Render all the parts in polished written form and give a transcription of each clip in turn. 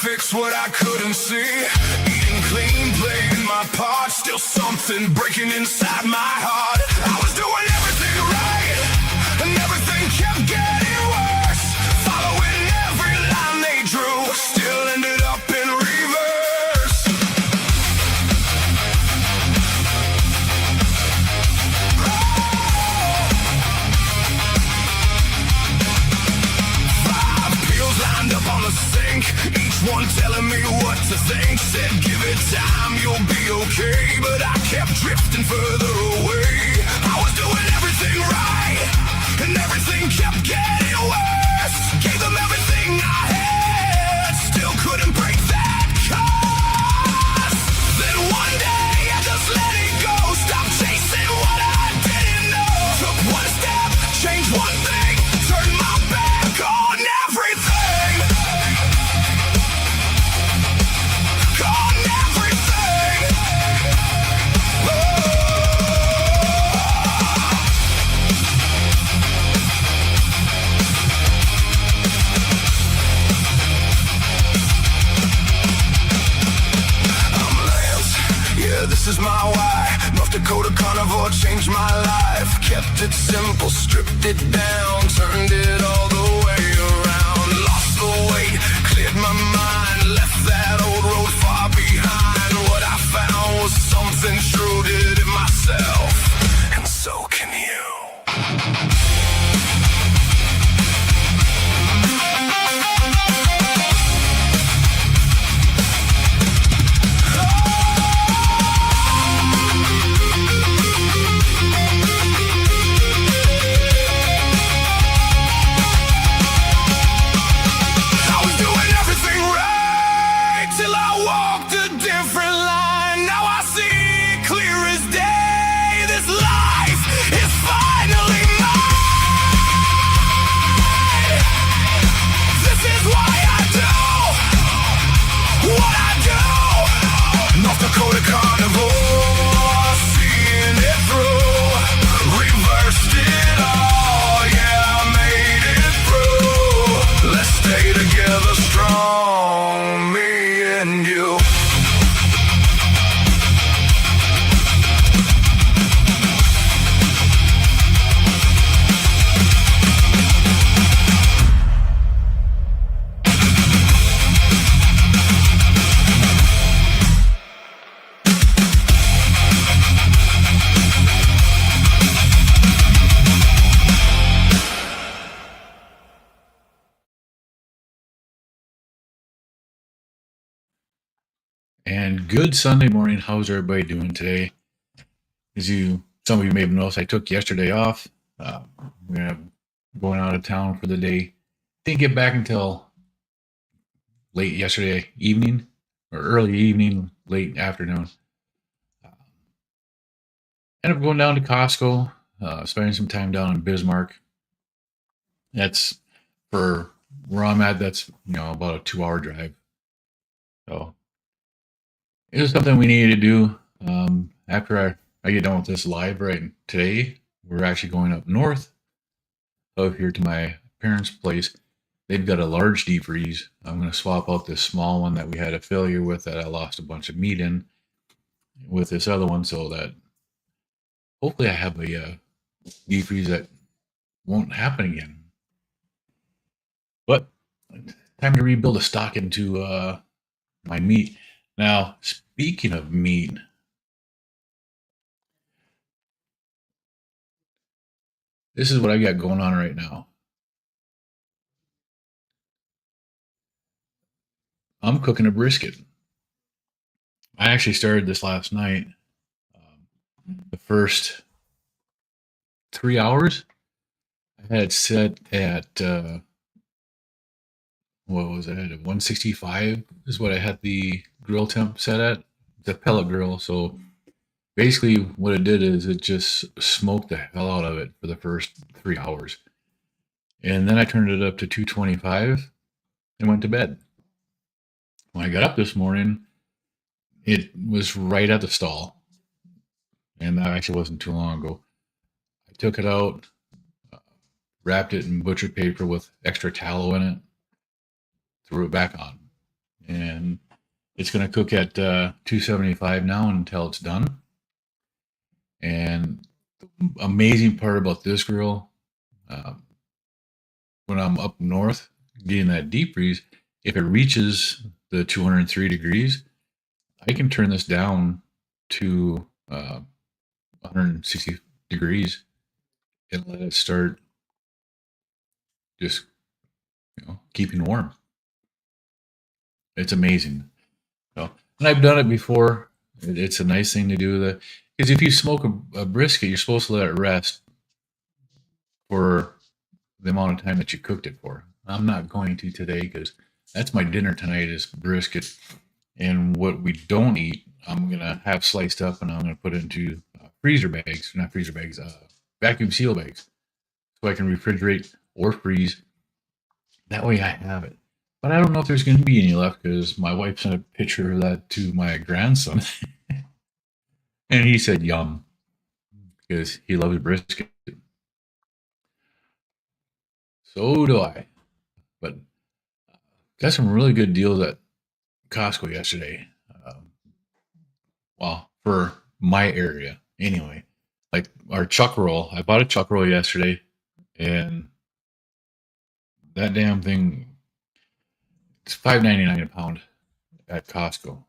Fix what I couldn't see. Eating clean, playing my part. Still something breaking inside my heart. I was doing everything right, and everything kept getting worse. Following every line they drew, still ended up in reverse. Five pills lined up on the sink, one telling me what to think. Said give it time, you'll be okay. But I kept drifting further away. I was doing everything right, and everything kept getting worse. Gave them everything I had, still couldn't break that curse. Then one day I just let it go. Stopped chasing what I didn't know. Took one step, changed one thing, turned my back on everything. This is my why. North Dakota Carnivore changed my life. Kept it simple, stripped it down, turned it all the way around. Lost the weight, cleared my mind, left that old road far behind. What I found was something true, did it myself, and so can you. And good Sunday morning. How's everybody doing today? Some of you may have noticed, I took yesterday off. We're going out of town for the day. Didn't get back until late yesterday evening, or early evening, late afternoon. Ended up going down to Costco, spending some time down in Bismarck. That's for where I'm at. That's about a 2-hour drive. So it was something we needed to do. After I get done with this live right today, we're actually going up north up here to my parents' place. They've got a large deep freeze. I'm going to swap out this small one that we had a failure with that I lost a bunch of meat in with this other one, so that hopefully I have a deep freeze that won't happen again. But time to rebuild a stock into my meat. Now, speaking of meat, this is what I got going on right now. I'm cooking a brisket. I actually started this last night. The first 3 hours I had it set at what was it? 165 is what I had the grill temp set at. The pellet grill. So basically, what it did is it just smoked the hell out of it for the first 3 hours. And then I turned it up to 225 and went to bed. When I got up this morning, it was right at the stall. And that actually wasn't too long ago. I took it out, wrapped it in butcher paper with extra tallow in it, threw it back on. And it's going to cook at 275 now until it's done. And the amazing part about this grill, when I'm up north getting that deep freeze, if it reaches the 203 degrees, I can turn this down to 160 degrees and let it start just keeping warm. It's amazing. So, and I've done it before. It's a nice thing to do. Because if you smoke a brisket, you're supposed to let it rest for the amount of time that you cooked it for. I'm not going to today because that's my dinner tonight is brisket. And what we don't eat, I'm going to have sliced up and I'm going to put into freezer bags, not freezer bags, vacuum seal bags. So I can refrigerate or freeze. That way I have it. But I don't know if there's going to be any left because my wife sent a picture of that to my grandson. And he said yum because he loves brisket. So do I. But got some really good deals at Costco yesterday. Well, for my area anyway. Like our chuck roll. I bought a chuck roll yesterday and that damn thing, it's $5.99 a pound at Costco.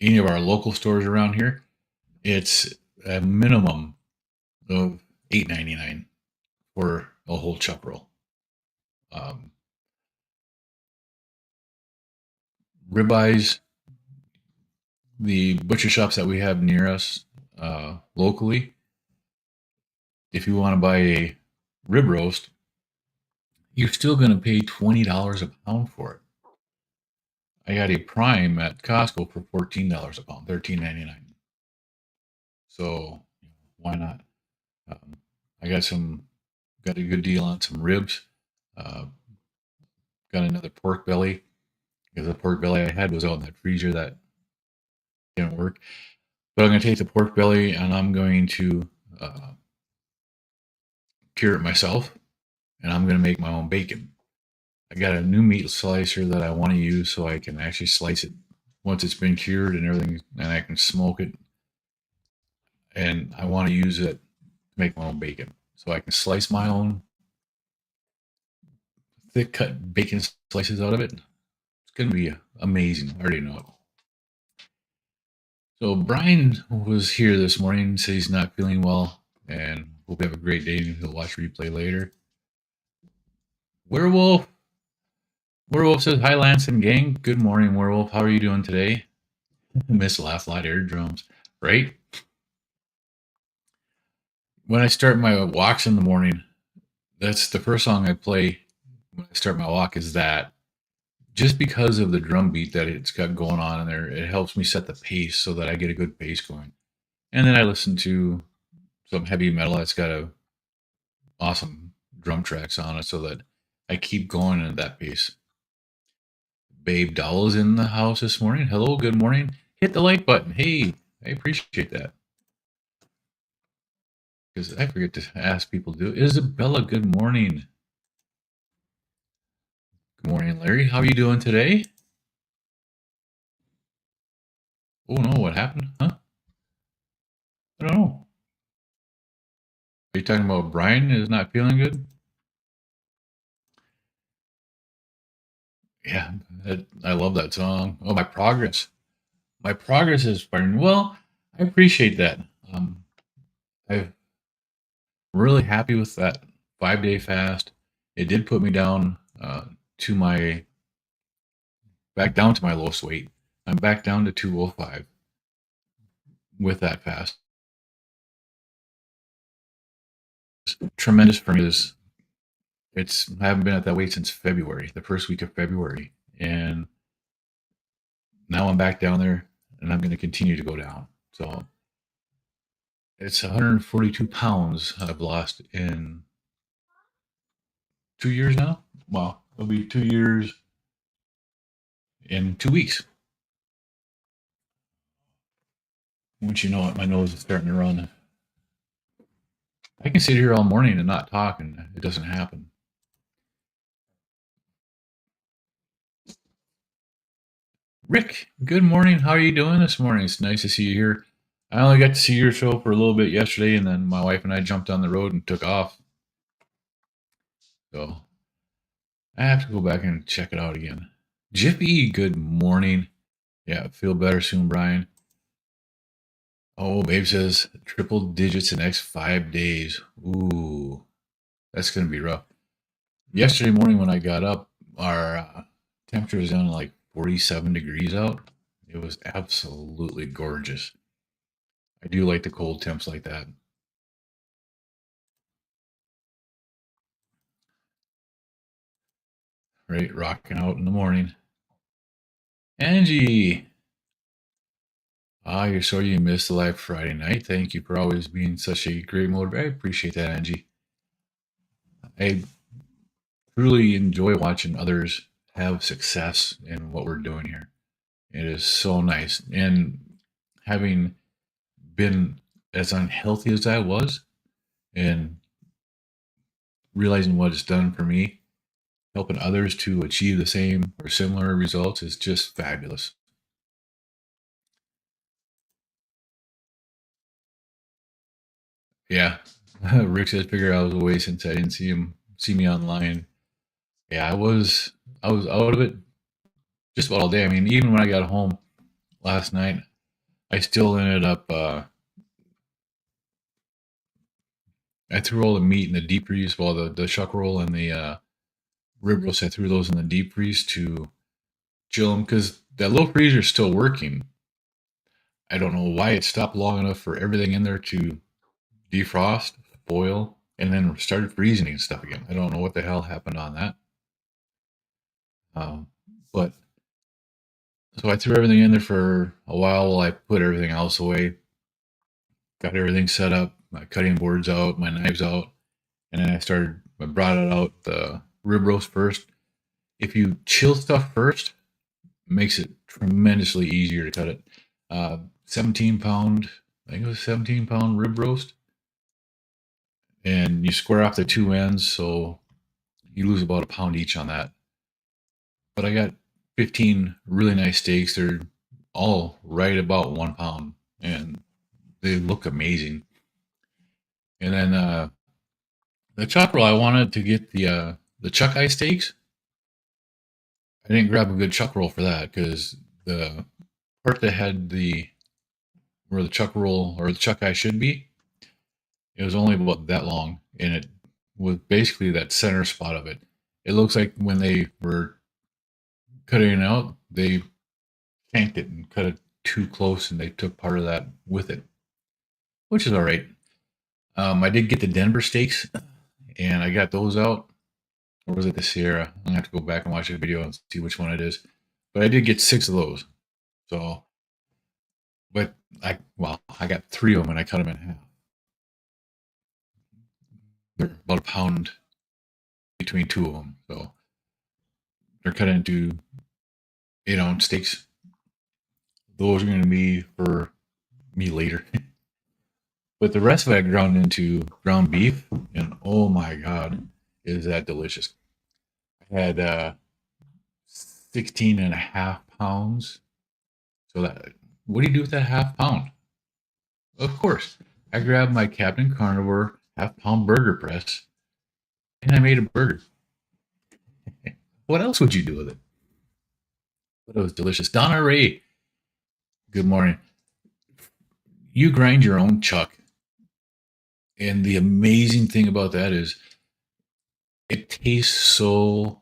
Any of our local stores around here, it's a minimum of $8.99 for a whole chuck roll. Ribeyes, the butcher shops that we have near us locally, if you want to buy a rib roast, you're still going to pay $20 a pound for it. I got a prime at Costco for $14 a pound, $13.99. So why not? I got a good deal on some ribs. Got another pork belly because the pork belly I had was out in that freezer that didn't work. But I'm going to take the pork belly and I'm going to cure it myself, and I'm going to make my own bacon. I got a new meat slicer that I want to use so I can actually slice it once it's been cured and everything, and I can smoke it. And I want to use it to make my own bacon. So I can slice my own thick cut bacon slices out of it. It's going to be amazing. I already know it. So Brian was here this morning and said he's not feeling well and hope you have a great day and he'll watch replay later. Werewolf says, hi Lance and gang. Good morning, Werewolf. How are you doing today? Miss Laugh Lot Eardrums, right? When I start my walks in the morning, that's the first song I play when I start my walk is that. Just because of the drum beat that it's got going on in there, it helps me set the pace so that I get a good pace going. And then I listen to some heavy metal that's got a awesome drum tracks on it so that I keep going at that pace. Babe Doll's in the house this morning. Hello, good morning. Hit the like button. Hey, I appreciate that. Because I forget to ask people to do it. Isabella, good morning. Good morning, Larry. How are you doing today? Oh no, what happened? Huh? I don't know. Are you talking about Brian is not feeling good? Yeah, I love that song. Oh, My Progress. My Progress is fine. Well, I appreciate that. I'm really happy with that 5-day fast. It did put me down back down to my lowest weight. I'm back down to 205 with that fast. It's tremendous for me. I haven't been at that weight since February, the first week of February. And now I'm back down there and I'm going to continue to go down. So it's 142 pounds I've lost in 2 years now. Well, it'll be 2 years in 2 weeks. Once you know it, my nose is starting to run. I can sit here all morning and not talk, and it doesn't happen. Rick, good morning. How are you doing this morning? It's nice to see you here. I only got to see your show for a little bit yesterday, and then my wife and I jumped on the road and took off. So I have to go back and check it out again. Jiffy, good morning. Yeah, feel better soon, Brian. Oh, Babe says triple digits in the next 5 days. Ooh, that's going to be rough. Yesterday morning when I got up, our temperature was down to like 47 degrees out. It was absolutely gorgeous. I do like the cold temps like that. Right, rocking out in the morning. Angie! You're sorry you missed the live Friday night. Thank you for always being such a great motivator. I appreciate that, Angie. I truly enjoy watching others have success in what we're doing here. It is so nice. And having been as unhealthy as I was and realizing what it's done for me, helping others to achieve the same or similar results is just fabulous. Yeah. Rick says figure I was away since I didn't see me online. Yeah, I was out of it just about all day. I mean, even when I got home last night, I still ended up I threw all the meat in the deep freeze, well the chuck roll and the rib roast, I threw those in the deep freeze to chill them because that low freezer is still working. I don't know why it stopped long enough for everything in there to defrost, boil, and then started freezing and stuff again. I don't know what the hell happened on that. But so I threw everything in there for a while I put everything else away, got everything set up, my cutting boards out, my knives out, and then I brought it out the rib roast first. If you chill stuff first, it makes it tremendously easier to cut it. 17 pound, I think it was 17-pound rib roast. And you square off the two ends, so you lose about a pound each on that. But I got 15 really nice steaks. They're all right about 1 pound, and they look amazing. And then the chuck roll, I wanted to get the chuck eye steaks. I didn't grab a good chuck roll for that because the part that had where the chuck roll or the chuck eye should be, it was only about that long, and it was basically that center spot of it. It looks like when they were cutting it out, they tanked it and cut it too close, and they took part of that with it, which is all right. I did get the Denver steaks, and I got those out. Or was it the Sierra? I'm gonna have to go back and watch the video and see which one it is. But I did get 6 of those. So, but I got 3 of them and I cut them in half. They're about a pound between 2 of them. So they're cut into 8-ounce steaks. Those are going to be for me later. But the rest of it I ground into ground beef, and oh my god, is that delicious. I had 16 and a half pounds. So that, what do you do with that half pound? Of course, I grabbed my Captain Carnivore half-pound burger press, and I made a burger. What else would you do with it? But it was delicious. Donna Ray, good morning. You grind your own chuck, and the amazing thing about that is it tastes so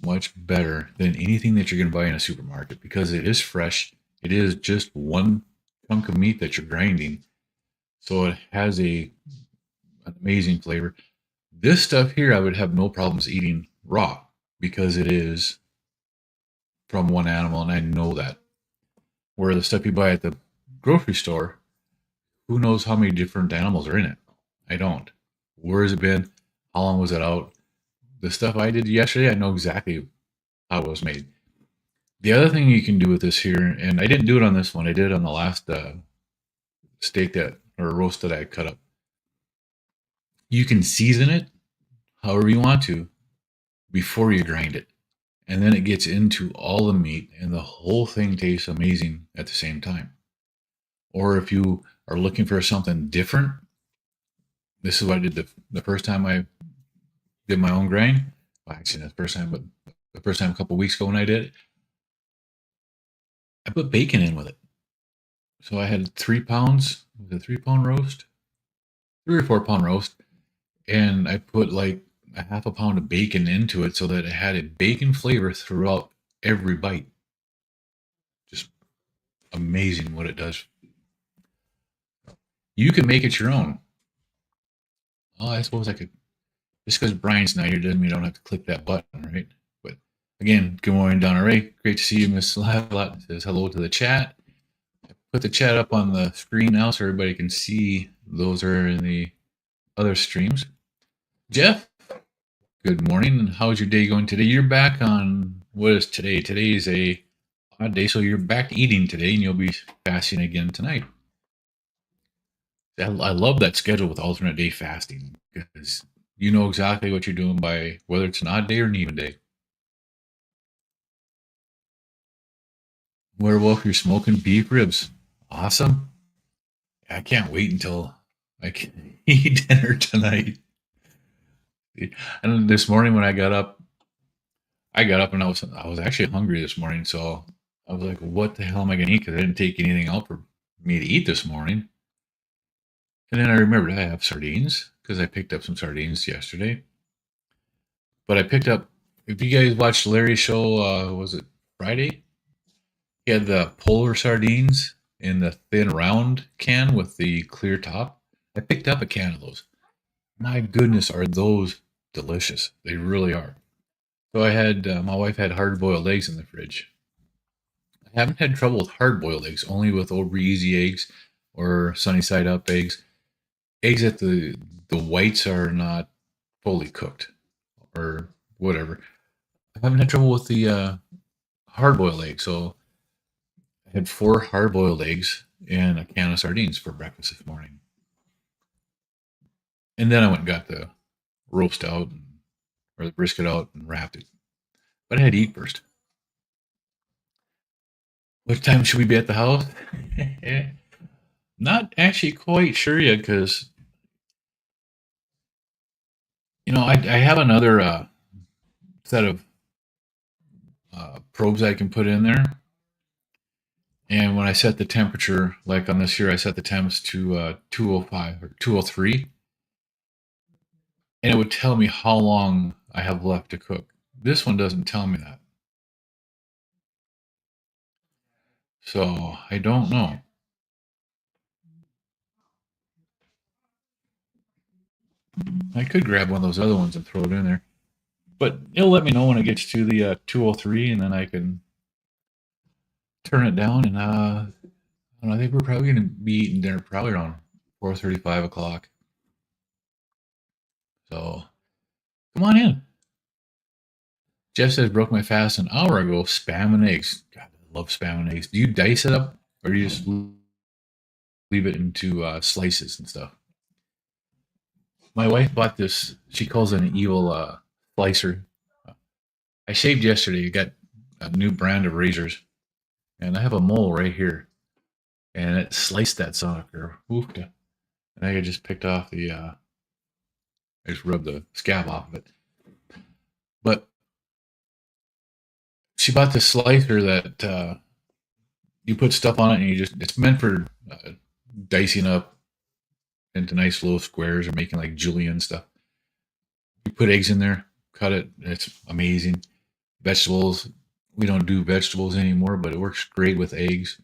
much better than anything that you're going to buy in a supermarket because it is fresh. It is just one chunk of meat that you're grinding, so it has an amazing flavor. This stuff here, I would have no problems eating raw because it is from one animal, and I know that. Where the stuff you buy at the grocery store, who knows how many different animals are in it? I don't. Where has it been? How long was it out? The stuff I did yesterday, I know exactly how it was made. The other thing you can do with this here, and I didn't do it on this one, I did it on the last steak that or roast that I cut up. You can season it however you want to before you grind it. And then it gets into all the meat and the whole thing tastes amazing at the same time. Or if you are looking for something different, this is what I did the first time I did my own grind. Well, actually, not the first time, but the first time a couple weeks ago when I did it, I put bacon in with it. So I had 3 pounds, was it a 3 pound roast? 3 or 4 pound roast. And I put like a half a pound of bacon into it so that it had a bacon flavor throughout every bite. Just amazing what it does. You can make it your own. Oh, I suppose I could. Just because Brian's not here doesn't mean I don't have to click that button, right? But again, good morning, Donna Ray. Great to see you, Miss Lavalot. Says hello to the chat. Put the chat up on the screen now so everybody can see those are in the other streams. Jeff, good morning. How's your day going today? You're back on, what is today? Today is a odd day, so you're back eating today, and you'll be fasting again tonight. I love that schedule with alternate day fasting because you know exactly what you're doing by whether it's an odd day or an even day. Werewolf, you're smoking beef ribs. Awesome. I can't wait until I can eat dinner tonight. And this morning when I got up and I was actually hungry this morning, so I was like, "What the hell am I going to eat?" Because I didn't take anything out for me to eat this morning. And then I remembered I have sardines because I picked up some sardines yesterday. But I picked up. If you guys watched Larry's show, was it Friday? He had the polar sardines in the thin round can with the clear top. I picked up a can of those. My goodness, are those delicious? They really are. So I had my wife had hard-boiled eggs in the fridge. I haven't had trouble with hard-boiled eggs, only with over easy eggs or sunny side up eggs. Eggs that the whites are not fully cooked or whatever. I haven't had trouble with the hard-boiled egg. So I had 4 hard-boiled eggs and a can of sardines for breakfast this morning. And then I went and got the roast out or the brisket out and wrapped it. But I had to eat first. What time should we be at the house? Not actually quite sure yet because, I have another set of probes I can put in there. And when I set the temperature, like on this here, I set the temps to 205 or 203. And it would tell me how long I have left to cook. This one doesn't tell me that. So I don't know. I could grab one of those other ones and throw it in there. But it'll let me know when it gets to the 203, and then I can turn it down. And I think we're probably going to be eating dinner probably around 4:30, 5 o'clock. So come on in. Jeff says, broke my fast an hour ago. Spam and eggs. God, I love spam and eggs. Do you dice it up, or do you just leave it into slices and stuff? My wife bought this. She calls it an evil slicer. I shaved yesterday. You got a new brand of razors, and I have a mole right here, and it sliced that sucker. Oofta. And I just picked off I just rubbed the scab off of it. But she bought this slicer that you put stuff on it, and it's meant for dicing up into nice little squares or making like julienne stuff. You put eggs in there, cut it, it's amazing. Vegetables, we don't do vegetables anymore, but it works great with eggs.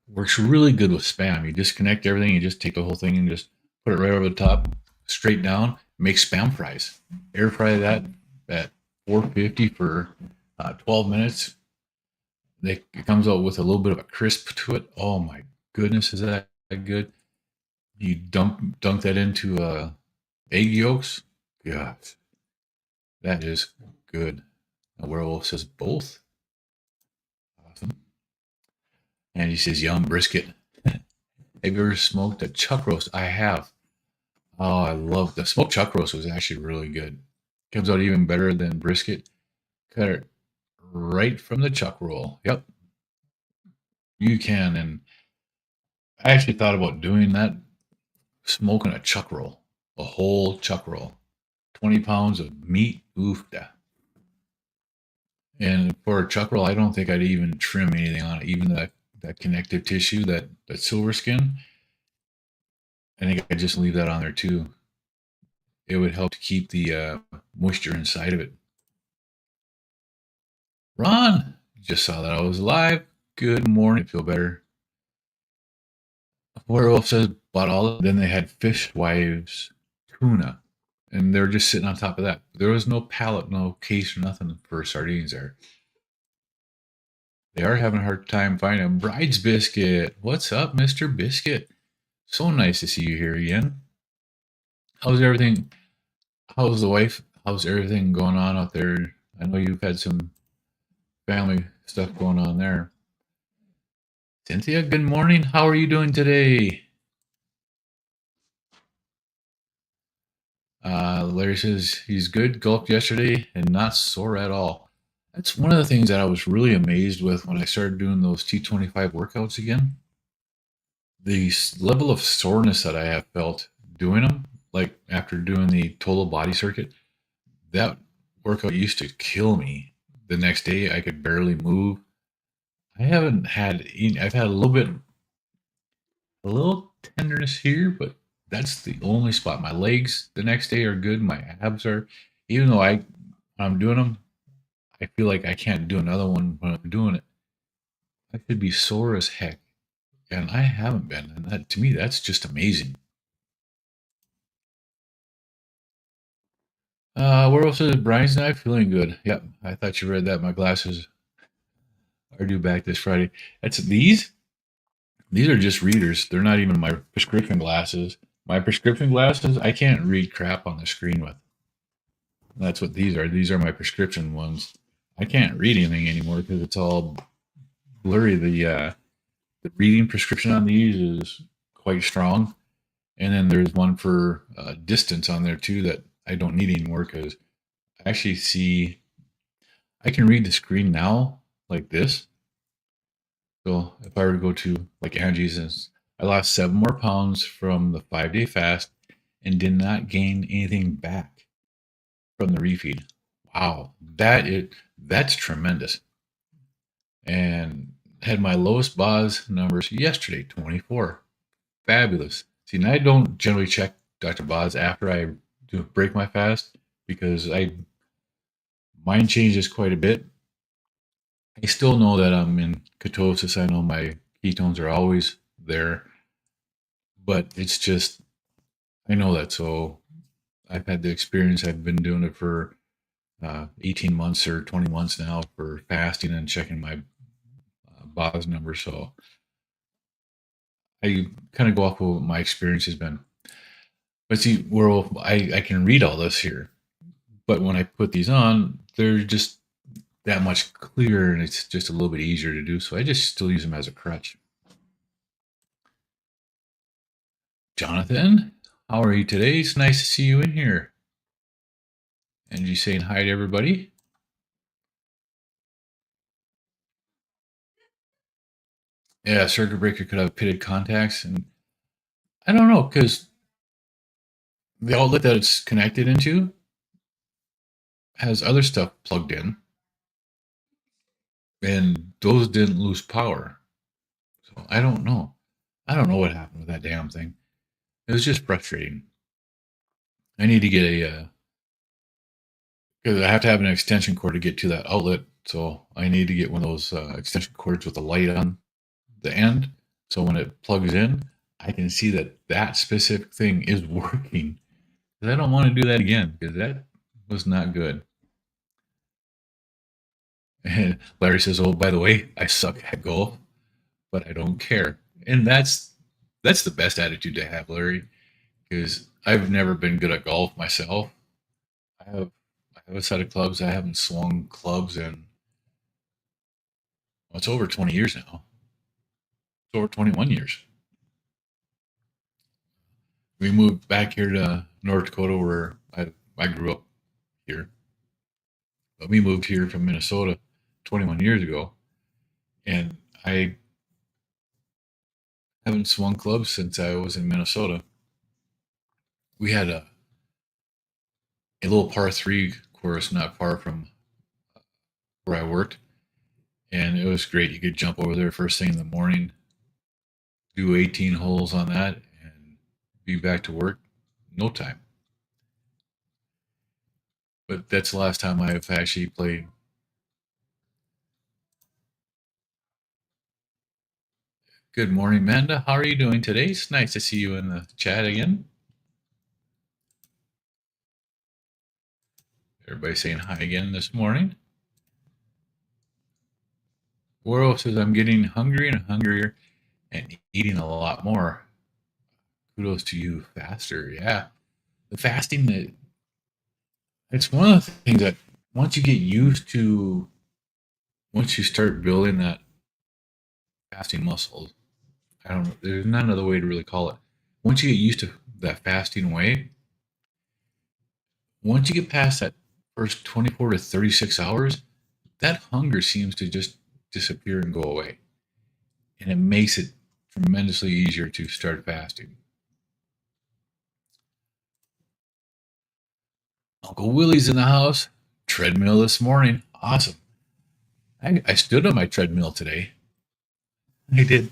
Works really good with spam. You disconnect everything, you just take the whole thing and just put it right over the top, straight down, make spam fries. Air fry that at 450 for 12 minutes. It comes out with a little bit of a crisp to it. Oh my goodness, is that good? You dunk that into egg yolks. Gosh, that is good. A werewolf says both. Awesome. And he says yum brisket. Have you ever smoked a chuck roast? I have. Oh, I love the smoked chuck roast was actually really good. Comes out even better than brisket. Cut it right from the chuck roll. Yep, you can. And I actually thought about doing that, smoking a chuck roll, a whole chuck roll, 20 pounds of meat. Oof, da. And for a chuck roll, I don't think I'd even trim anything on it, even that connective tissue, that silver skin. I think I'd just leave that on there too. It would help to keep the moisture inside of it. Ron, just saw that I was live. Good morning. Feel better. Werewolf says, bought all of it. Then they had Fishwives tuna, and they were just sitting on top of that. There was no pallet, no case, or nothing for sardines there. They are having a hard time finding them. Bride's Biscuit. What's up, Mr. Biscuit? So nice to see you here again. How's everything? How's the wife? How's everything going on out there? I know you've had some family stuff going on there. Cynthia, good morning. How are you doing today? Larry says he's good. Gulped yesterday and not sore at all. That's one of the things that I was really amazed with when I started doing those T25 workouts again. The level of soreness that I have felt doing them, like after doing the total body circuit, that workout used to kill me. The next day, I could barely move. I haven't had, I've had a little tenderness here, but that's the only spot. My legs the next day are good. My abs are, even though when I'm doing them, I feel like I can't do another one when I'm doing it. I could be sore as heck, and I haven't been. And that, to me, that's just amazing. Where else is Brian's not feeling good? Yep, I thought you read that. My glasses are due back this Friday. That's these. These are just readers. They're not even my prescription glasses. My prescription glasses, I can't read crap on the screen with. That's what these are. These are my prescription ones. I can't read anything anymore because it's all blurry. The reading prescription on these is quite strong. And then there's one for distance on there too that I don't need anymore because I actually see, I can read the screen now like this. So if I were to go to like Angie's, I lost 7 more pounds from the 5-day fast and did not gain anything back from the refeed. Wow, that's tremendous. And had my lowest BOZ numbers yesterday, 24. Fabulous. See, and I don't generally check Dr. Boz after I do break my fast because mine changes quite a bit. I still know that I'm in ketosis. I know my ketones are always there, but it's just, I know that. So I've had the experience. I've been doing it for 18 months or 20 months now for fasting and checking my BOZ number. So I kind of go off of what my experience has been. But see, I can read all this here, but when I put these on, they're just that much clearer and it's just a little bit easier to do. So I just still use them as a crutch. Jonathan, how are you today? It's nice to see you in here. And you saying hi to everybody? Yeah, circuit breaker could have pitted contacts, and I don't know because the outlet that it's connected into has other stuff plugged in, and those didn't lose power. So I don't know. I don't know what happened with that damn thing. It was just frustrating. I need to get because I have to have an extension cord to get to that outlet. So I need to get one of those extension cords with a light on the end. So when it plugs in, I can see that specific thing is working. 'Cause I don't want to do that again because that was not good. And Larry says, "Oh, by the way, I suck at golf, but I don't care." And that's the best attitude to have, Larry, because I've never been good at golf myself. I have I have a set of clubs. I haven't swung clubs in well, it's over 20 years now. It's over 21 years. We moved back here to North Dakota where I grew up here. But we moved here from Minnesota 21 years ago, and I haven't swung clubs since I was in Minnesota. We had a little par three course not far from where I worked, and it was great. You could jump over there first thing in the morning, do 18 holes on that, and be back to work no time. But that's the last time I've actually played. Good morning, Amanda. How are you doing today? It's nice to see you in the chat again. Everybody saying hi again this morning. World says I'm getting hungrier and hungrier and eating a lot more. Kudos to you, faster. Yeah, the fasting that it's one of the things that once you get used to, once you start building that fasting muscle, I don't know, there's not another way to really call it. Once you get used to that fasting way, once you get past that first 24 to 36 hours, that hunger seems to just disappear and go away. And it makes it tremendously easier to start fasting. Uncle Willie's in the house. Treadmill this morning. Awesome. I stood on my treadmill today. I did.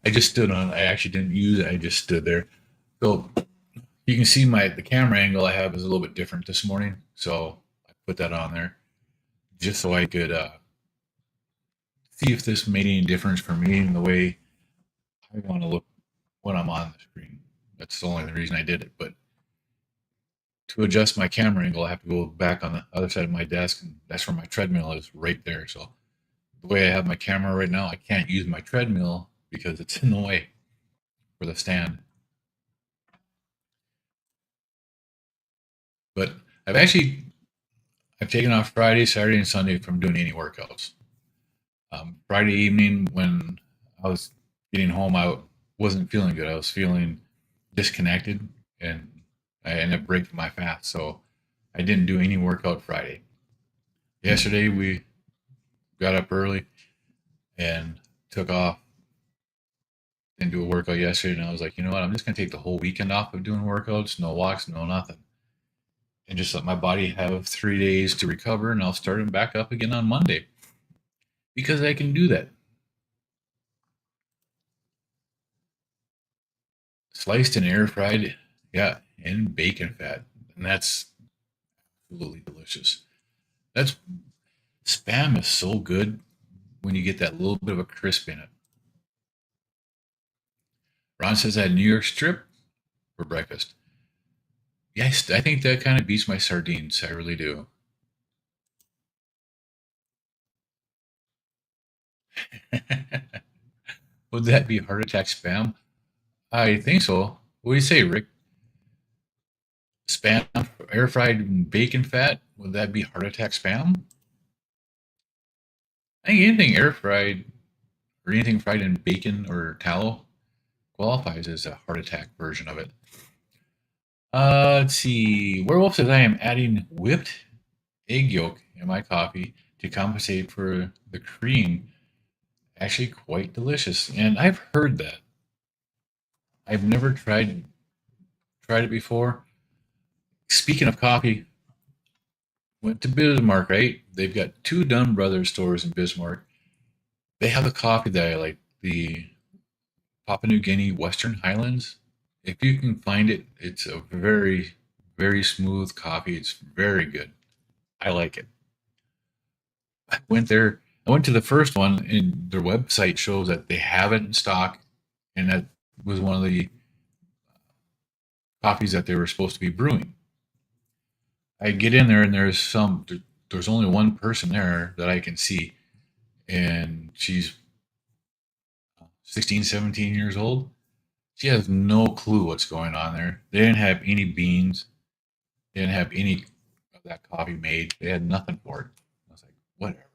I just stood on it. I actually didn't use it. I just stood there. So you can see the camera angle I have is a little bit different this morning. So I put that on there just so I could see if this made any difference for me in the way I want to look when I'm on the screen. That's the only reason I did it. But to adjust my camera angle, I have to go back on the other side of my desk, and that's where my treadmill is, right there. So the way I have my camera right now, I can't use my treadmill because it's in the way for the stand. But I've taken off Friday, Saturday, and Sunday from doing any workouts. Friday evening, when I was getting home, I wasn't feeling good. I was feeling disconnected, and I ended up breaking my fast. So I didn't do any workout Friday. Yesterday, we got up early and took off. Didn't do a workout yesterday, and I was like, you know what? I'm just going to take the whole weekend off of doing workouts, no walks, no nothing. And just let my body have 3 days to recover, and I'll start them back up again on Monday. Because I can do that. Sliced and air fried, yeah, and bacon fat. And that's absolutely delicious. That's Spam is so good when you get that little bit of a crisp in it. Ron says I had New York strip for breakfast. Yes, I think that kind of beats my sardines. I really do. Would that be heart attack spam? I think so. What do you say, Rick? Spam, air fried bacon fat? Would that be heart attack spam? I think anything air fried or anything fried in bacon or tallow qualifies as a heart attack version of it. Let's see. Werewolf says I am adding whipped egg yolk in my coffee to compensate for the cream. Actually, quite delicious, and I've heard that. I've never tried it before. Speaking of coffee, went to Bismarck. Right, they've got two Dunn Brothers stores in Bismarck. They have the coffee that I like, the Papua New Guinea Western Highlands. If you can find it, it's a very, very smooth coffee. It's very good. I like it. I went there. I went to the first one, and their website shows that they have it in stock, and that was one of the coffees that they were supposed to be brewing. I get in there and there's only one person there that I can see, and she's 16, 17 years old. She has no clue what's going on there. They didn't have any beans. They didn't have any of that coffee made. They had nothing for it. I was like, whatever.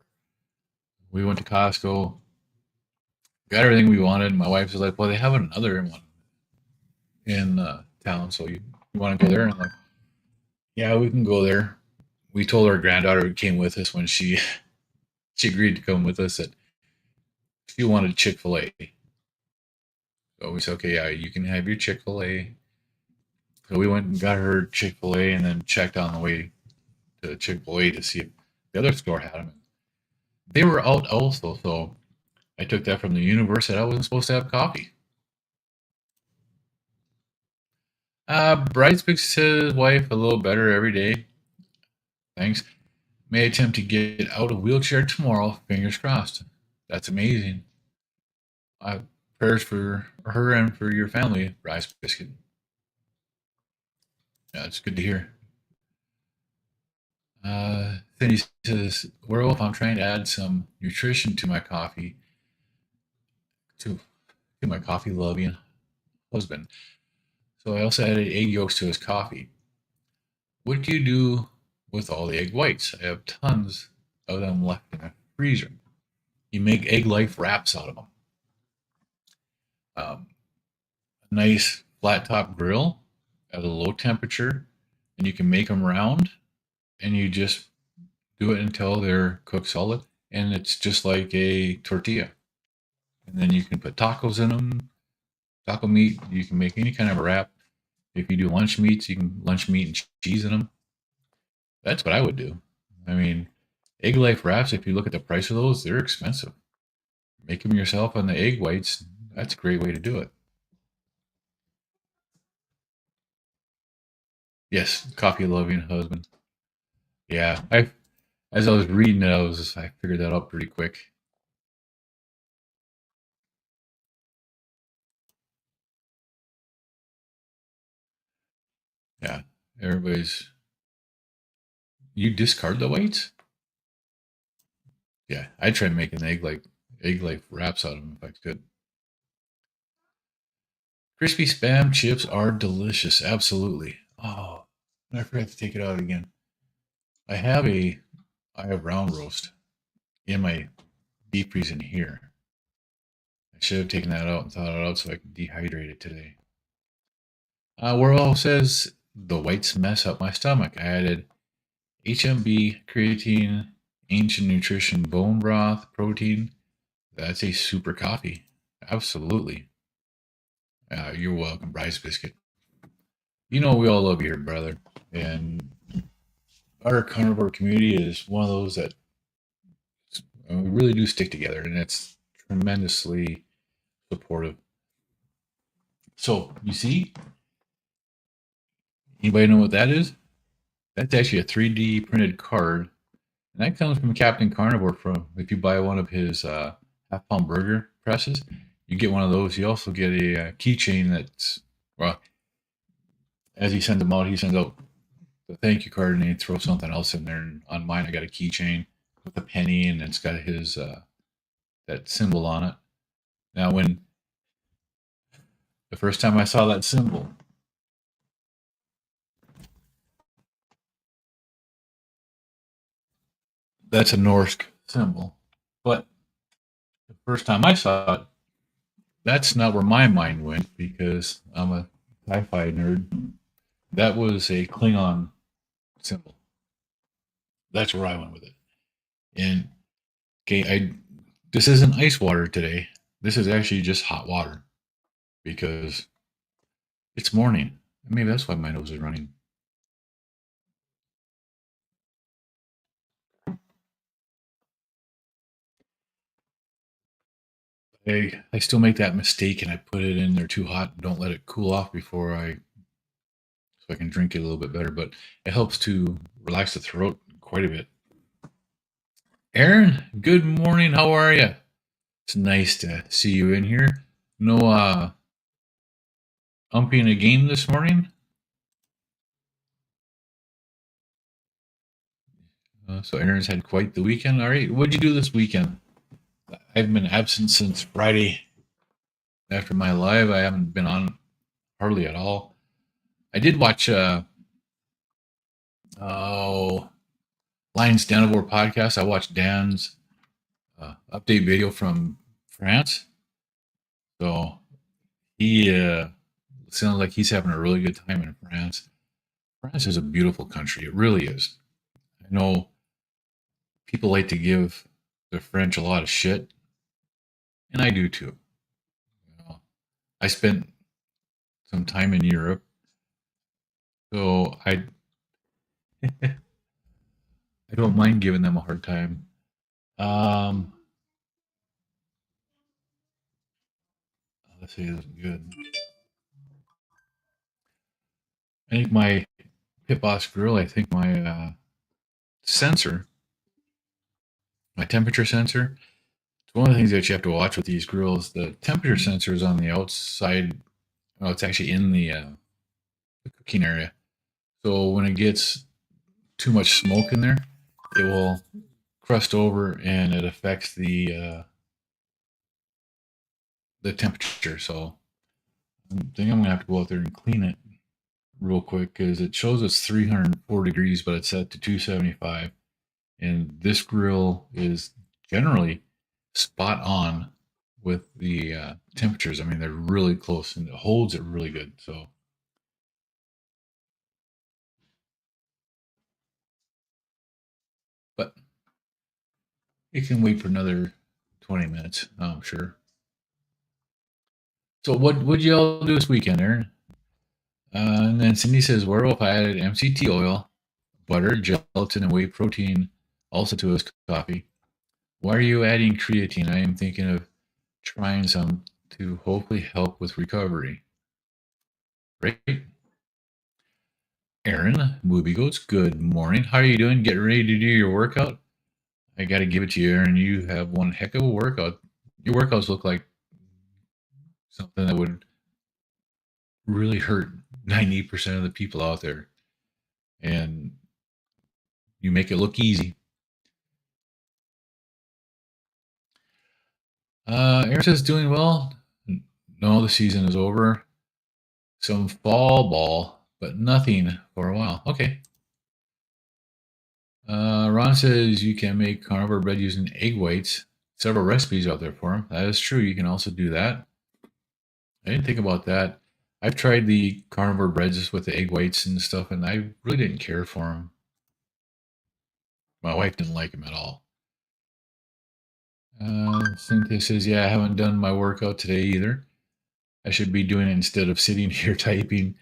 We went to Costco, got everything we wanted. My wife was like, well, they have another one in town, so you want to go there? And I'm like, yeah, we can go there. We told our granddaughter who came with us when she agreed to come with us that she wanted Chick-fil-A. So we said, okay, yeah, you can have your Chick-fil-A. So we went and got her Chick-fil-A and then checked on the way to Chick-fil-A to see if the other store had them. They were out also, so I took that from the universe that I wasn't supposed to have coffee. Bryce picks his wife a little better every day. Thanks. May attempt to get out of wheelchair tomorrow. Fingers crossed. That's amazing. Prayers for her and for your family, Bryce Biscuit. Yeah, it's good to hear. Then he says, Werewolf, I'm trying to add some nutrition to my coffee. To my coffee loving husband. So I also added egg yolks to his coffee. What do you do with all the egg whites? I have tons of them left in the freezer. You make egg life wraps out of them. A nice flat top grill at a low temperature, and you can make them round, and you just do it until they're cooked solid, and it's just like a tortilla. And then you can put tacos in them, taco meat. You can make any kind of a wrap. If you do lunch meats, you can lunch meat and cheese in them. That's what I would do. I mean, egg life wraps, if you look at the price of those, they're expensive. Make them yourself on the egg whites. That's a great way to do it. Yes, coffee loving husband. Yeah, as I was reading it, I figured that out pretty quick. Yeah, everybody's. You discard the whites? Yeah, I'd try making egg life wraps out of them if I could. Crispy spam chips are delicious. Absolutely. Oh, I forgot to take it out again. I have a I have round roast in my deep freeze in here. I should have taken that out and thawed it out so I could dehydrate it today. World says the whites mess up my stomach. I added HMB, creatine, ancient nutrition, bone broth, protein. That's a super coffee. Absolutely. You're welcome, Bryce Biscuit. You know we all love you here, brother. And our carnivore community is one of those that we really do stick together, and it's tremendously supportive. So, you see, anybody know what that is? That's actually a 3D printed card, and that comes from Captain Carnivore. From if you buy one of his half-pound burger presses, you get one of those. You also get a keychain that's well, as he sends them out, he sends out the thank you card, and he throws something else in there. And on mine, I got a keychain with a penny, and it's got his that symbol on it. Now, when the first time I saw that symbol, that's a Norse symbol, but the first time I saw it, that's not where my mind went because I'm a sci-fi nerd. That was a Klingon symbol. That's where I went with it. And okay, this isn't ice water today. This is actually just hot water because it's morning. Maybe that's why my nose is running. I still make that mistake and I put it in there too hot and don't let it cool off so I can drink it a little bit better. But it helps to relax the throat quite a bit. Aaron, good morning. How are you? It's nice to see you in here. No umping a game this morning? So Aaron's had quite the weekend. All right, what'd you do this weekend? I've been absent since Friday after my live. I haven't been on hardly at all. I did watch oh Lions Carnivore podcast. I watched Dan's update video from France. So he sounds like he's having a really good time in France. France is a beautiful country. It really is. I know people like to give the French a lot of shit, and I do too. You know, I spent some time in Europe, so I don't mind giving them a hard time. Um, let's see, this is good. I think my Pit Boss grill. I think my sensor, my temperature sensor. It's one of the things that you have to watch with these grills. The temperature sensor is on the outside. Well, it's actually in the cooking area. So when it gets too much smoke in there, it will crust over and it affects the temperature. So I think I'm gonna have to go out there and clean it real quick because it shows it's 304 degrees, but it's set to 275. And this grill is generally spot on with the temperatures. I mean, they're really close and it holds it really good. So, but it can wait for another 20 minutes, I'm sure. So, what would you all do this weekend, Aaron? And then Cindy says, where if I added MCT oil, butter, gelatin, and whey protein also to his coffee? Why are you adding creatine? I am thinking of trying some to hopefully help with recovery. Great. Aaron, Movie Goats, good morning. How are you doing? Getting ready to do your workout? I got to give it to you, Aaron. You have one heck of a workout. Your workouts look like something that would really hurt 90% of the people out there. And you make it look easy. Aaron says, doing well. No, the season is over. Some fall ball, but nothing for a while. Okay. Ron says you can make carnivore bread using egg whites. Several recipes out there for him. That is true. You can also do that. I didn't think about that. I've tried the carnivore breads with the egg whites and stuff, and I really didn't care for them. My wife didn't like them at all. Cynthia says, yeah, I haven't done my workout today either. I should be doing it instead of sitting here typing,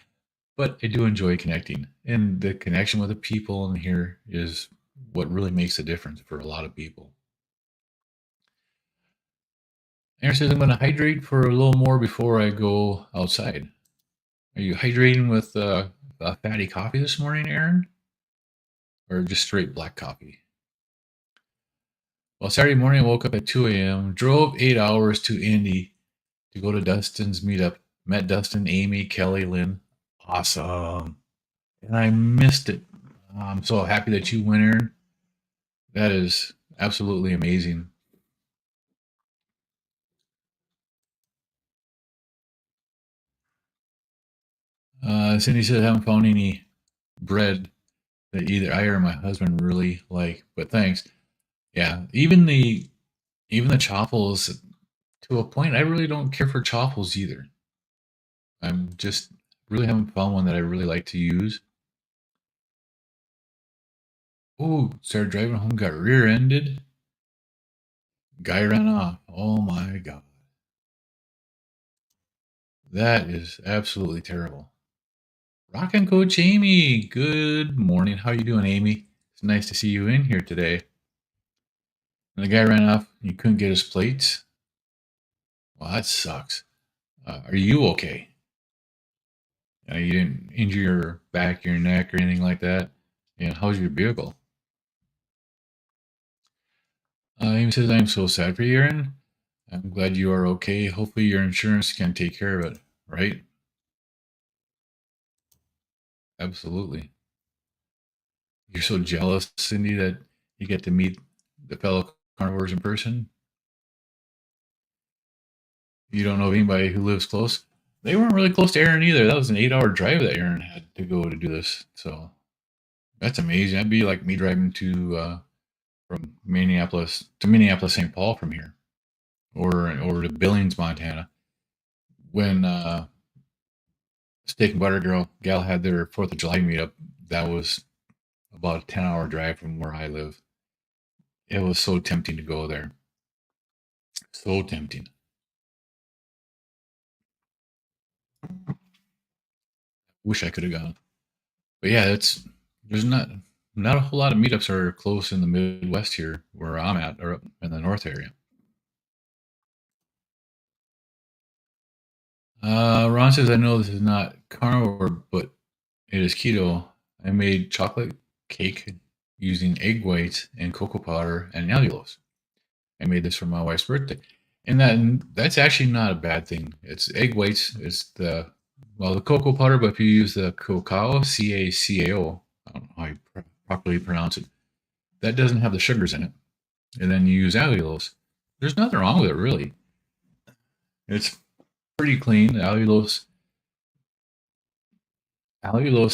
but I do enjoy connecting. And the connection with the people in here is what really makes a difference for a lot of people. Aaron says, I'm going to hydrate for a little more before I go outside. Are you hydrating with a fatty coffee this morning, Aaron? Or just straight black coffee? Well, Saturday morning, I woke up at 2 a.m., drove 8 hours to Indy to go to Dustin's meetup. Met Dustin, Amy, Kelly, Lynn. Awesome. And I missed it. I'm so happy that you went, Aaron. That is absolutely amazing. Cindy said, I haven't found any bread that either I or my husband really like, but thanks. Yeah, even the chaffles, to a point, I really don't care for chaffles either. I'm just really haven't found one that I really like to use. Oh, started driving home, got rear-ended. Guy ran off. Oh my god. That is absolutely terrible. Rockin' Coach Amy. Good morning. How you doing, Amy? It's nice to see you in here today. And the guy ran off. He couldn't get his plates. Well, that sucks. Are you okay? You didn't injure your back, your neck, or anything like that? And how's your vehicle? Amy says, I'm so sad for you, Aaron. I'm glad you are okay. Hopefully your insurance can take care of it, right? Absolutely. You're so jealous, Cindy, that you get to meet the fellow carnivores in person. You don't know anybody who lives close. They weren't really close to Aaron either. That was an 8-hour drive that Aaron had to go to do this. So that's amazing. That'd be like me driving to from Minneapolis to Minneapolis, St. Paul from here, or to Billings, Montana. When Steak and Butter Gal had their 4th of July meetup, that was about a 10-hour drive from where I live. It was so tempting to go there. So tempting. Wish I could have gone. But yeah, there's not a whole lot of meetups are close in the Midwest here where I'm at, or up in the North area. Ron says, I know this is not carnivore, but it is keto. I made chocolate cake using egg whites and cocoa powder and allulose. I made this for my wife's birthday. And that's actually not a bad thing. It's egg whites. It's the cocoa powder, but if you use the cacao, CACAO, I don't know how you properly pronounce it, that doesn't have the sugars in it. And then you use allulose. There's nothing wrong with it, really. It's pretty clean. Allulose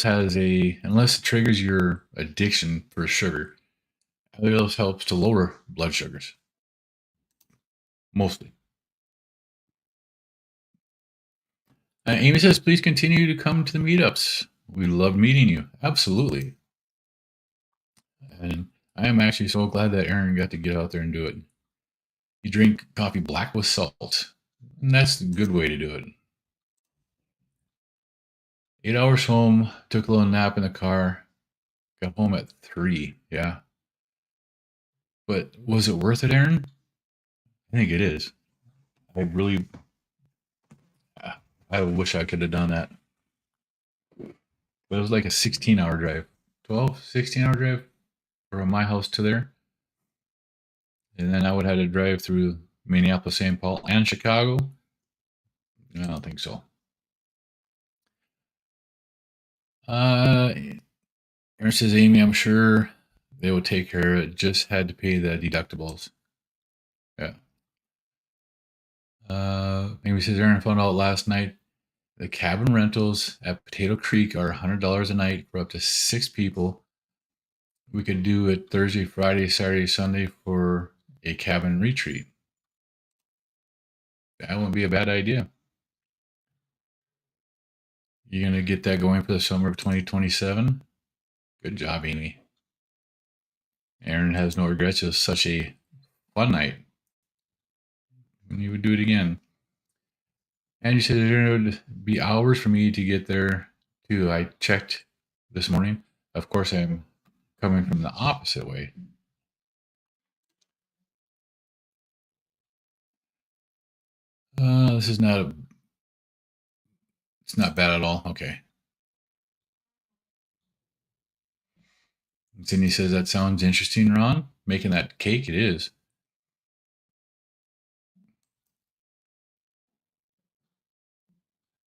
has unless it triggers your addiction for sugar, allulose helps to lower blood sugars. Mostly. Amy says, please continue to come to the meetups. We love meeting you. Absolutely. And I am actually so glad that Aaron got to get out there and do it. You drink coffee black with salt. And that's a good way to do it. 8 hours home, took a little nap in the car, got home at 3. Yeah. But was it worth it, Aaron? I think it is. I wish I could have done that. But it was like a 16-hour drive. 16-hour drive from my house to there. And then I would have had to drive through Minneapolis, St. Paul, and Chicago. I don't think so. Aaron says, Amy, I'm sure they will take care of it. Just had to pay the deductibles. Yeah. Amy says, Aaron found out last night the cabin rentals at Potato Creek are $100 a night for up to 6 people. We could do it Thursday, Friday, Saturday, Sunday for a cabin retreat. That wouldn't be a bad idea. You're going to get that going for the summer of 2027? Good job, Amy. Aaron has no regrets. It was such a fun night. And he would do it again. And you said there would be hours for me to get there, too. I checked this morning. Of course, I'm coming from the opposite way. This is not it's not bad at all. Okay. And Sydney says, that sounds interesting, Ron. Making that cake, it is.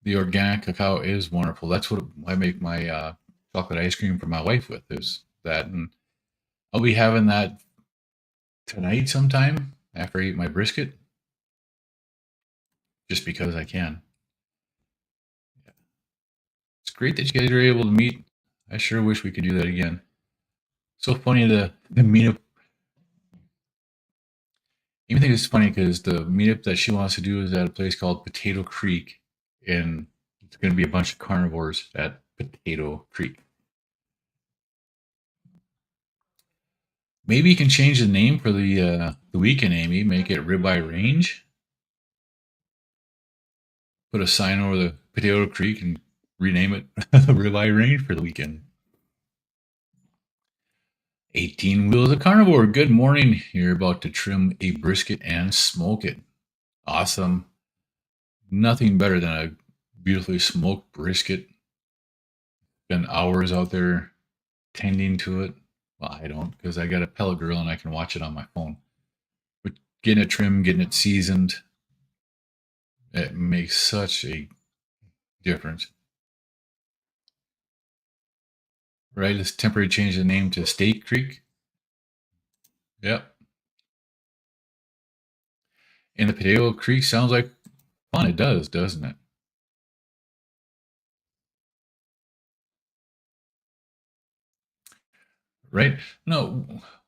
The organic cacao is wonderful. That's what I make my chocolate ice cream for my wife with, is that. And I'll be having that tonight sometime after I eat my brisket, just because I can. It's great that you guys are able to meet. I sure wish we could do that again. So funny, the meetup. Even think it's funny because the meetup that she wants to do is at a place called Potato Creek, and it's going to be a bunch of carnivores at Potato Creek. Maybe you can change the name for the weekend, Amy. Make it Ribeye Range. Put a sign over the Potato Creek and rename it Ribeye Range for the weekend. 18 Wheels of Carnivore. Good morning. You're about to trim a brisket and smoke it. Awesome. Nothing better than a beautifully smoked brisket. Spend hours out there tending to it. Well, I don't, because I got a pellet grill and I can watch it on my phone. But getting it trimmed, getting it seasoned, it makes such a difference. Right? It's temporary change the name to State Creek. Yep. And the Potato Creek sounds like fun. It does, doesn't it? Right? No,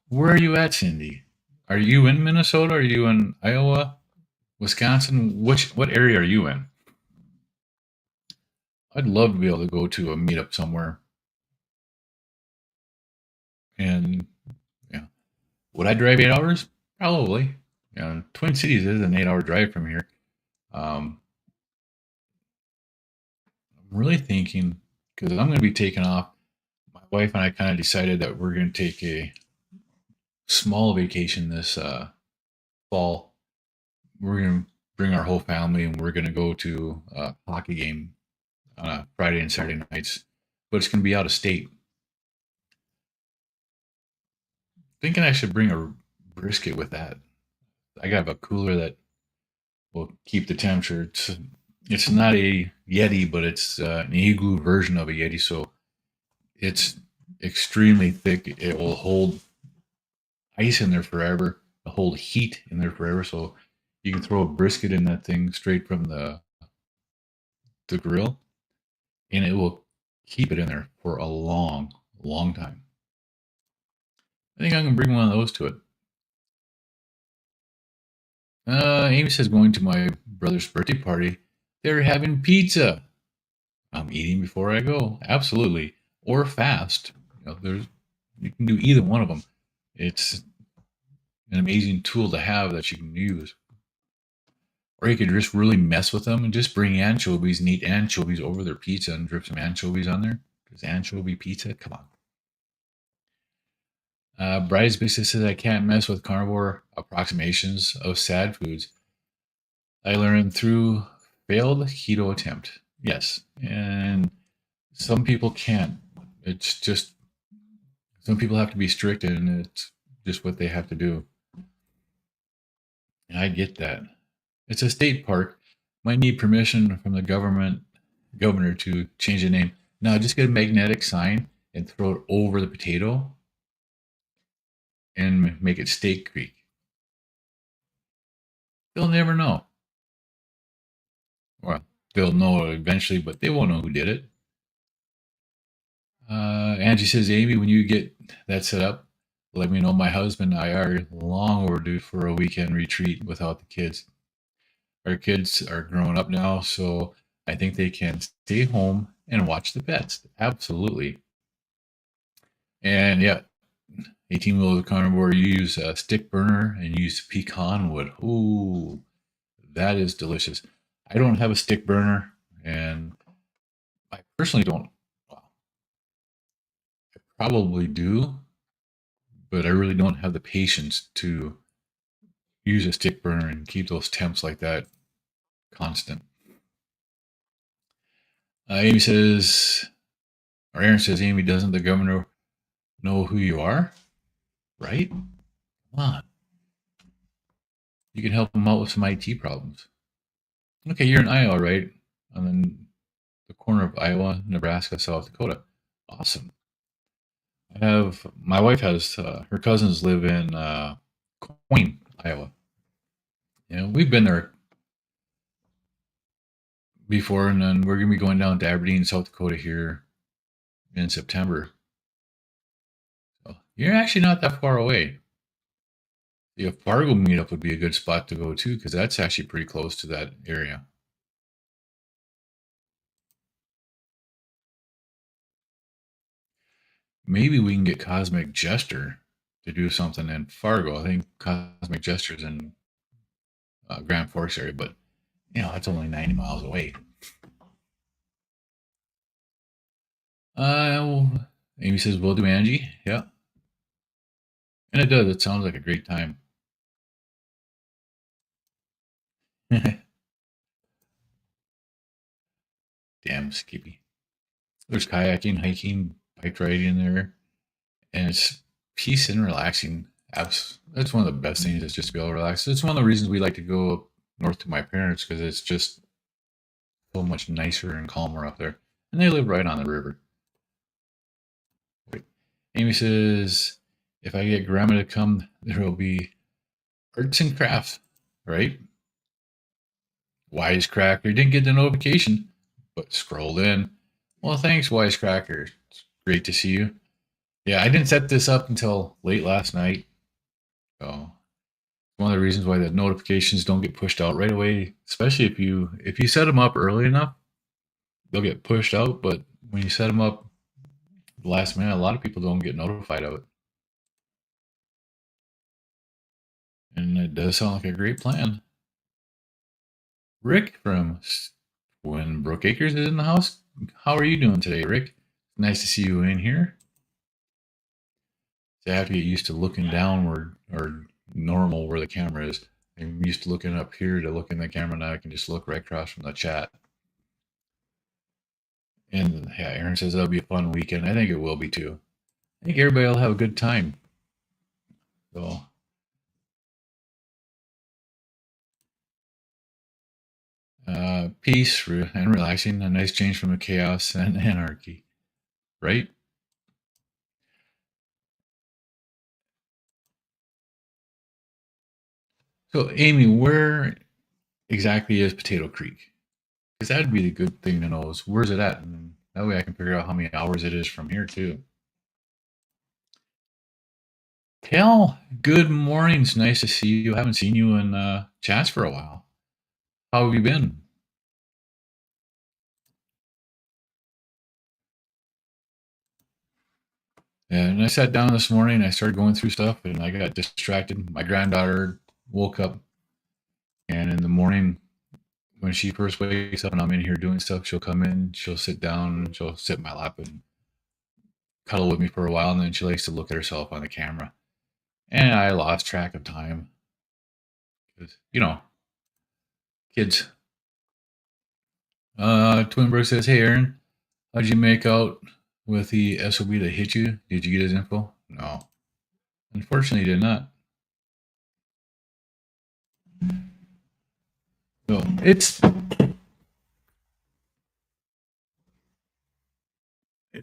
where are you at, Cindy? Are you in Minnesota? Are you in Iowa, Wisconsin? What area are you in? I'd love to be able to go to a meetup somewhere. And yeah, would I drive 8 hours? Probably. Twin Cities is an 8 hour drive from here. I'm really thinking because I'm going to be taking off. My wife and I kind of decided that we're going to take a small vacation this fall. We're going to bring our whole family and we're going to go to a hockey game on a Friday and Saturday nights, but it's going to be out of state. Thinking I should bring a brisket with that. I got a cooler that will keep the temperature. It's not a Yeti, but it's an igloo version of a Yeti, so it's extremely thick. It will hold ice in there forever, hold heat in there forever. So you can throw a brisket in that thing straight from the grill, and it will keep it in there for a long, long time. I think I can bring one of those to it. Amy says going to my brother's birthday party. They're having pizza. I'm eating before I go. Absolutely, or fast. You can do either one of them. It's an amazing tool to have that you can use. Or you could just really mess with them and just bring anchovies and eat anchovies over their pizza and drip some anchovies on there. Because anchovy pizza, come on. Bryce basically says I can't mess with carnivore approximations of sad foods. I learned through failed keto attempt. Yes, and some people can't. It's just some people have to be strict, and it's just what they have to do. And I get that. It's a state park. Might need permission from the governor to change the name. No, just get a magnetic sign and throw it over the potato and make it Steak Creek. They'll never know. Well, they'll know eventually, but they won't know who did it. Angie says, Amy, when you get that set up, let me know. My husband and I are long overdue for a weekend retreat without the kids. Our kids are growing up now, so I think they can stay home and watch the pets. Absolutely. And yeah, 18 wheels of carnivore, you use a stick burner and use pecan wood. Ooh, that is delicious. I don't have a stick burner, and I personally don't. Well, I probably do, but I really don't have the patience to use a stick burner and keep those temps like that constant. Amy says, or Aaron says, Amy, doesn't the governor know who you are? Right? Come on. You can help them out with some IT problems. Okay, you're in Iowa, right? I'm in the corner of Iowa, Nebraska, South Dakota. Awesome. My wife has her cousins live in Queen, Iowa. We've been there before, and then we're gonna be going down to Aberdeen, South Dakota here in September. So you're actually not that far away. The Fargo meetup would be a good spot to go to because that's actually pretty close to that area. Maybe we can get Cosmic Jester to do something in Fargo. I think Cosmic Jester's in Grand Forks area, but it's only 90 miles away. Amy says, we'll do Angie. Yeah. And it does. It sounds like a great time. Damn, Skippy. There's kayaking, hiking, bike riding there, and it's peace and relaxing. That's one of the best things is just to be able to relax. It's one of the reasons we like to go up north to my parents because it's just so much nicer and calmer up there. And they live right on the river. Amy says, if I get grandma to come, there will be arts and crafts, right? Wisecracker didn't get the notification, but scrolled in. Well, thanks, Wisecracker. It's great to see you. Yeah, I didn't set this up until late last night. So one of the reasons why the notifications don't get pushed out right away, especially if you set them up early enough, they'll get pushed out. But when you set them up last minute, a lot of people don't get notified of it. And it does sound like a great plan. Rick from Twin Brook Acres is in the house. How are you doing today, Rick? Nice to see you in here. So I have to get used to looking downward or normal where the camera is. I'm used to looking up here to look in the camera. Now I can just look right across from the chat. And yeah, Aaron says that'll be a fun weekend. I think it will be too. I think everybody will have a good time. So peace and relaxing, a nice change from the chaos and anarchy, right? So Amy, where exactly is Potato Creek? Because that'd be the good thing to know is where's it at? And that way I can figure out how many hours it is from here too. Cal, good morning. It's nice to see you. I haven't seen you in chats for a while. How have you been? And I sat down this morning, I started going through stuff and I got distracted. My granddaughter woke up, and in the morning, when she first wakes up and I'm in here doing stuff, she'll come in, she'll sit down, she'll sit in my lap and cuddle with me for a while, and then she likes to look at herself on the camera. And I lost track of time. Because, kids. Twin Brook says, hey, Aaron, how'd you make out with the SOB that hit you? Did you get his info? No. Unfortunately, did not. So it's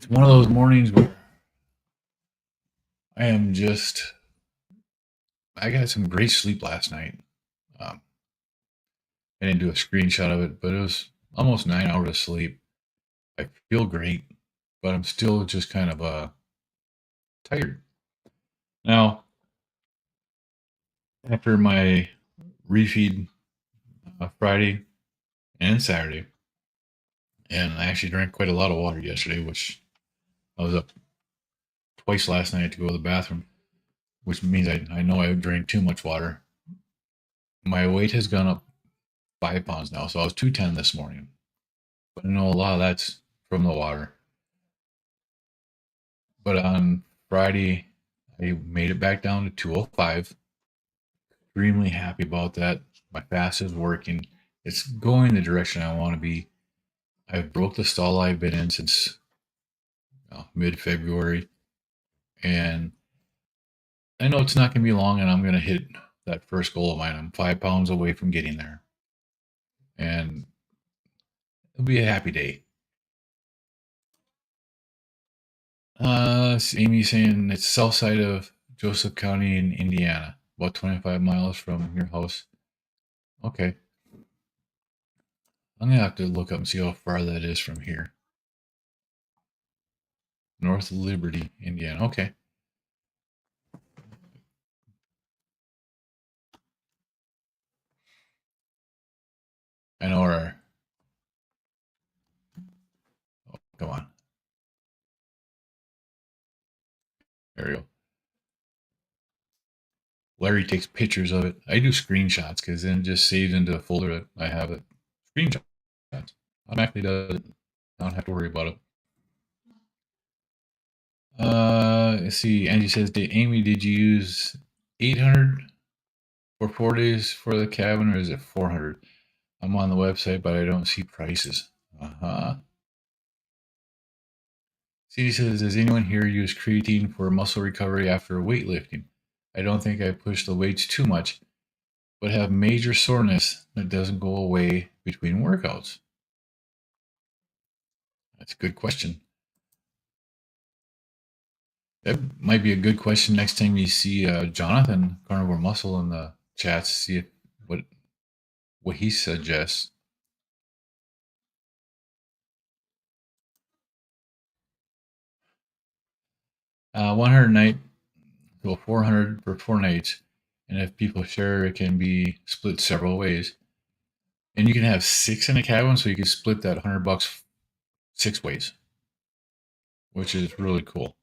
one of those mornings where I got some great sleep last night. Um, I didn't do a screenshot of it, but it was almost 9 hours of sleep. I feel great, but I'm still just kind of tired. Now, after my refeed Friday and Saturday, and I actually drank quite a lot of water yesterday, which I was up twice last night to go to the bathroom, which means I know I drank too much water. My weight has gone up 5 pounds now, so I was 210 this morning. But I know a lot of that's from the water. But on Friday, I made it back down to 205. Extremely happy about that. My fast is working. It's going the direction I want to be. I broke the stall I've been in since mid-February. And I know it's not going to be long, and I'm going to hit that first goal of mine. I'm 5 pounds away from getting there. And it'll be a happy day. Amy saying it's south side of Joseph County in Indiana, about 25 miles from your house. Okay. I'm going to have to look up and see how far that is from here. North Liberty, Indiana. Okay. I know our... Oh, come on. There we go. Larry takes pictures of it. I do screenshots because then it just saves into a folder that I have it. Screenshots. Automatically does it. I don't have to worry about it. Let's see. Angie says, Amy, did you use 800 for 4 days for the cabin, or is it 400? I'm on the website, but I don't see prices. CD says, does anyone here use creatine for muscle recovery after weightlifting? I don't think I push the weights too much, but have major soreness that doesn't go away between workouts. That's a good question. That might be a good question next time you see Jonathan Carnivore Muscle in the chats. See what he suggests. 100 night, so 400 for 4 nights, and if people share, it can be split several ways. And you can have 6 in a cabin, so you can split that $100 6 ways, which is really cool.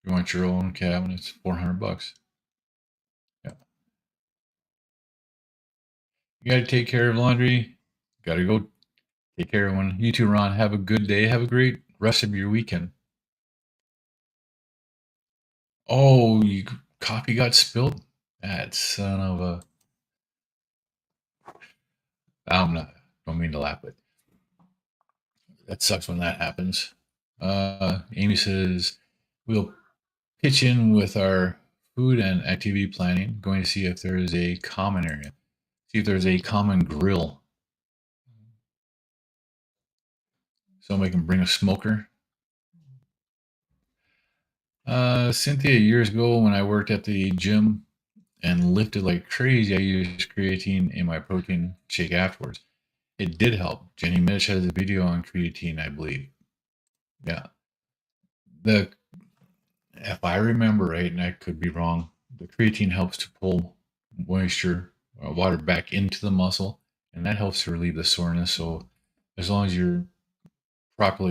If you want your own cabin, it's $400. Yeah. You got to take care of laundry. Got to go take care of one. You too, Ron. Have a good day. Have a great rest of your weekend. Oh, coffee got spilled? That son of a. I'm not. Don't mean to laugh, but that sucks when that happens. Amy says we'll pitch in with our food and activity planning, going to see if there is a common area, see if there's a common grill. Somebody can bring a smoker. Cynthia, years ago when I worked at the gym and lifted like crazy, I used creatine in my protein shake afterwards. It did help. Jenny Mitch has a video on creatine, I believe. Yeah. If I remember right, and I could be wrong, the creatine helps to pull moisture or water back into the muscle, and that helps to relieve the soreness. So as long as you're proper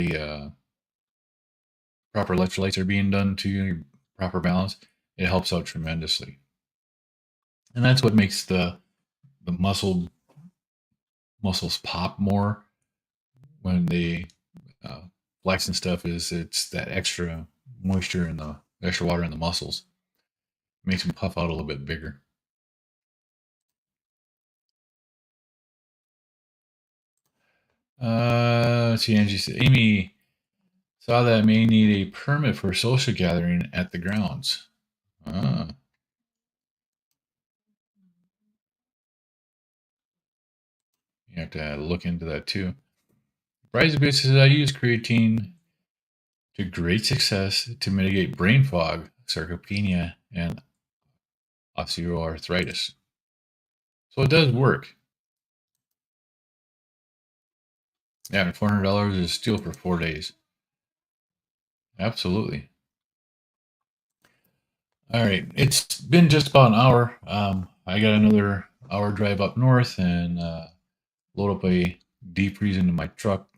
electrolytes are being done to you, proper balance, it helps out tremendously. And that's what makes the muscles pop more when they flex and stuff. It's that extra moisture and the extra water in the muscles. It makes them puff out a little bit bigger. Let's see, Angie said, Amy saw that I may need a permit for a social gathering at the grounds. You have to look into that too. Bryce says, I use creatine to great success to mitigate brain fog, sarcopenia, and osteoarthritis. So it does work. Yeah, and $400 is still for 4 days. Absolutely. All right, it's been just about an hour. I got another hour drive up north and load up a deep freeze into my truck.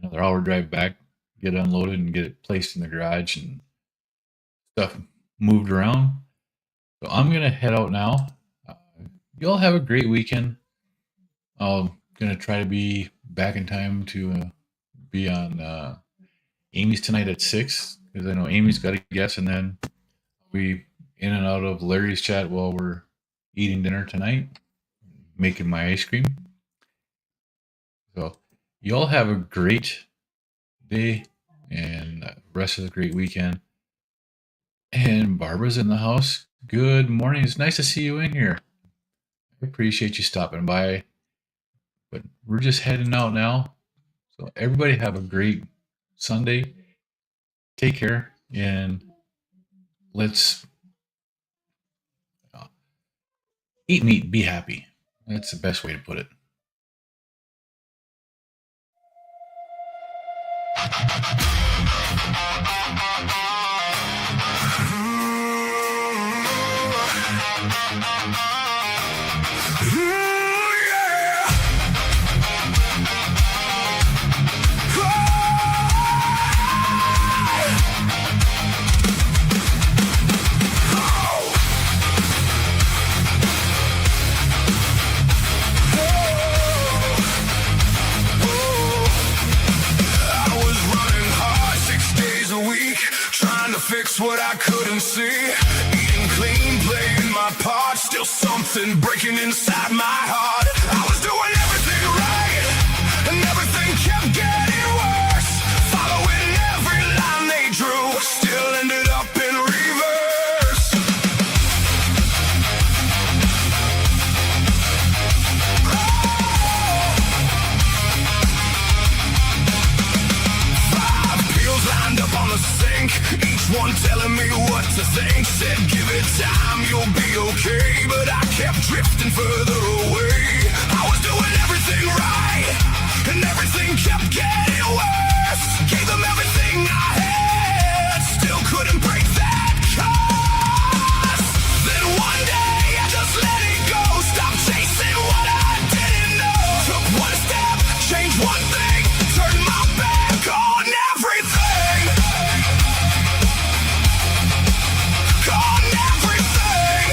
Another hour drive back, get it unloaded and get it placed in the garage and stuff moved around. So I'm gonna head out now. Y'all have a great weekend. I'm gonna try to be back in time to be on Amy's tonight at 6 because I know Amy's got a guest, and then we in and out of Larry's chat while we're eating dinner tonight, making my ice cream. So y'all have a great day and rest of the great weekend. And Barbara's in the house. Good morning. It's nice to see you in here. I appreciate you stopping by. But we're just heading out now. So everybody have a great Sunday. Take care and let's eat meat, be happy. That's the best way to put it. Fix what I couldn't see. Eating clean, playing my part. Still something breaking inside my heart. I was doing everything right, and everything kept getting worse. Following every line they drew, still ended up in reverse. one telling me what to think. Said give it time, you'll be okay. But I kept drifting further away. I was doing everything right, and everything kept getting worse. Gave them everything I had, still couldn't break that curse. Then one day I just let it go. Stopped chasing what I didn't know. Took one step, changed one thing, turned my back on everything. On everything.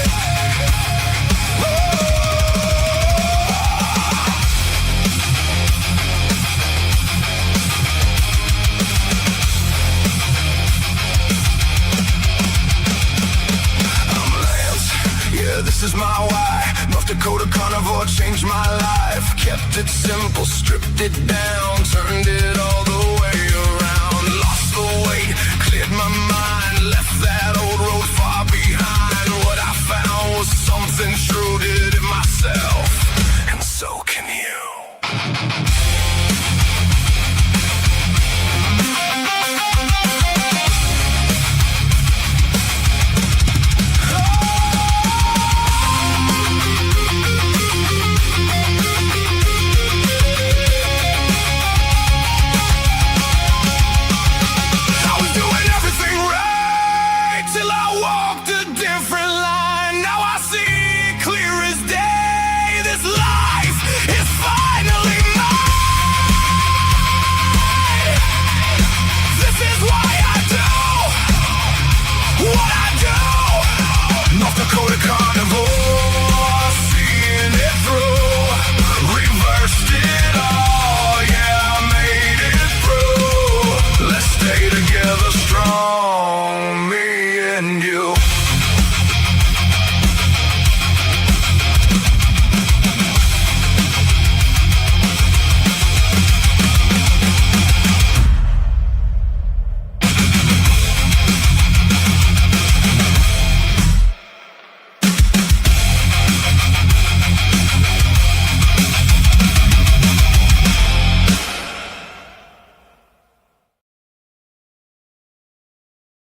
I'm Lance, yeah, this is my why. North Dakota carnivore changed my life. Kept it simple, stripped it down, turned it all